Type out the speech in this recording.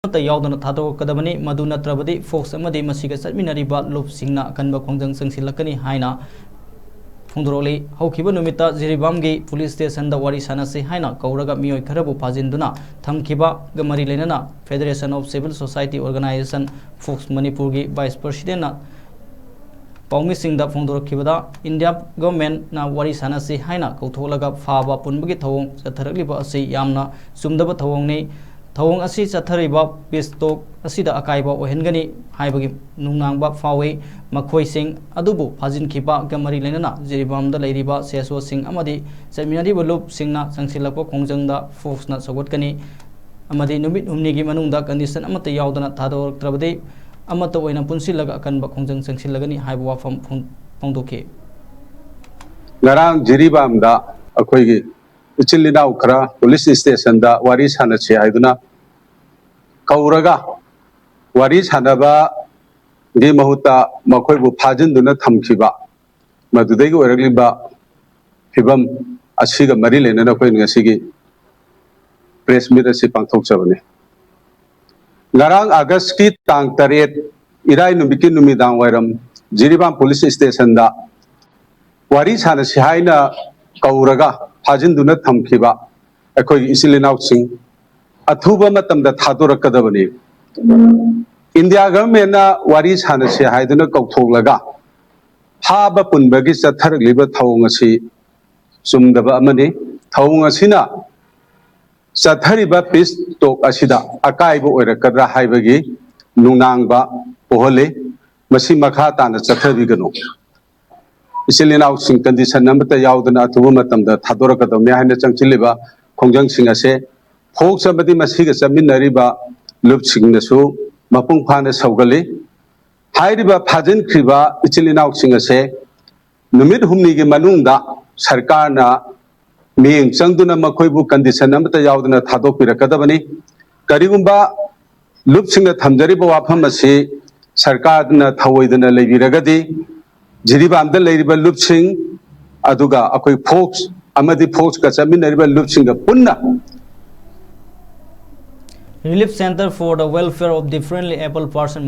यावदन थादोकदबनी मदु नत्रबदी फोक्स अमदी मसिगा चटमिनरिबा लुपसिंगना अकनबा खोंजंग संसिलकनी हाइना फोंदरोली हौखिबा नुमिता जिरिबामगी पुलिस स्टेशन दा वारी सानसे हाइना कौरगा मियोय खरबु फाजिंदुना थमखिबा गमरी लेनना federation of civil society organisation फोक्स मणिपुर की वाइस प्रेसिडेंट पाउमी सिंह फोंदोरखिबदा इंडिया गवर्नमेंट ना वारी सानसे हाइना कौथोलगा फाबा पुनबगी थवोंग चथरलिबा असि यामना सुमदबा थवोंगनी थवोंग असि चथरिबा पिस्टोक असिदा अकाइबा ओहेनगनी हाइबगी नुंगनांगबा फावे मखोय सिंह अदुबु फाजिनखिबा गमरी लेनना जिरिबामदा लेरिबा सेसो सिंह अमदी चमिनारिबा लुप सिंहना संसिलकपा खोंजंगदा फोक्सना सगोटकनी अमदी नुमित हुमनीगी मनुंगदा कंडीशन अमत यावदना थादोरक्त्रबदे अमत ओइना पुनसिलगा अकनबा खोंजंग संसिलगनी हाइबा वाफम फोंदोके ngarang jiribamda akoigi ichilina ukra police station da wari sanache haiduna kauraga wari sanaba gi mahuta makoi bu phajinduna thamkhiba madudai gi oragliba phibam asiga mari lenana koi ngasigi press meet asi pangthok chabane ngarang august ki tang 8 irai numiki numidang wairam jiribam police station da wari sanase haina kauraga phajinduna thamkhiba akoi isilinaw sing athuba matamda thadorakadabani india government na wari sanase haiduna kauthoklaga haba punbagi chatharliba thawng asi sumdaba amani thawng asina chathariba peace talk asida akaiba oirakadra haibagi nunangba ohole masi makha tana chathabigano isilinaw sing condition namata yaudana athuba matamda thadorakadamya haina changchiliba khongjang sing ase phok sabadi masiga chaminariba lup singnasu mapung phana saugali hairiba phajin khiba isilinaw sing ase numit humni gi manungda sarkar na ming changduna makhoibu condition namata yaudana thadopirakadabani karigumba lup singna thamjariba wafam ase sarkar na thawoidana leibiragadi jiribamda leiriba lup sing aduga akoi fox amadi fox ka chaminariba lup singa punna Relief Center for the Welfare of Differently Able Person